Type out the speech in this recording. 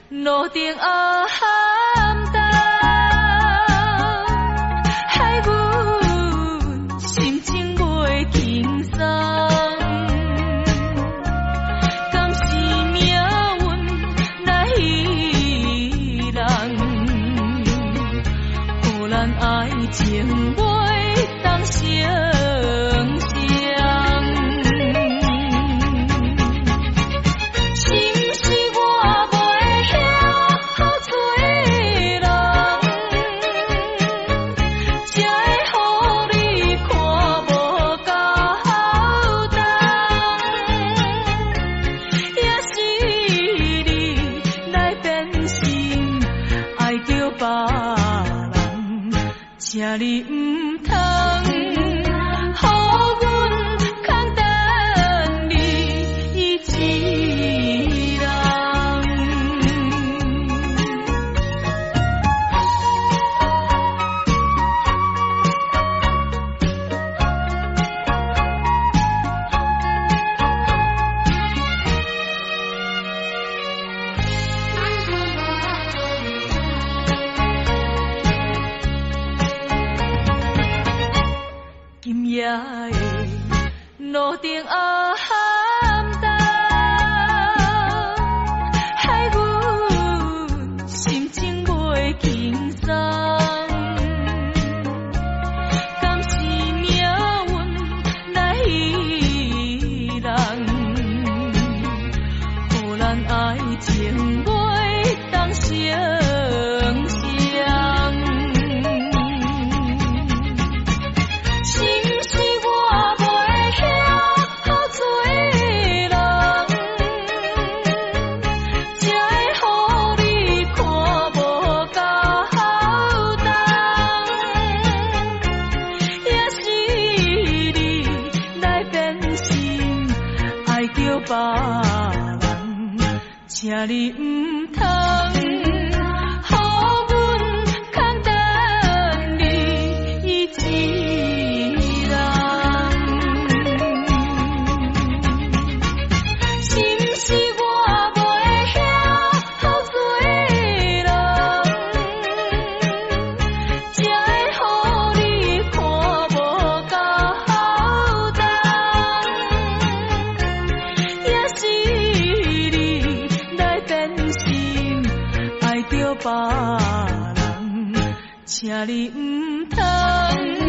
路顶暗淡，害阮心情袂轻松。敢是命运来戏人，予咱爱情袂当成双。请你唔通，予阮空等你一人。今夜的路顶暗淡，害阮心情袂轻松。敢是命运来戏人，予咱爱情袂当成双。别人，请你唔通，予阮空等你一人。是不是我袂晓好做人，才会予你看无够好重？别人，请你唔通。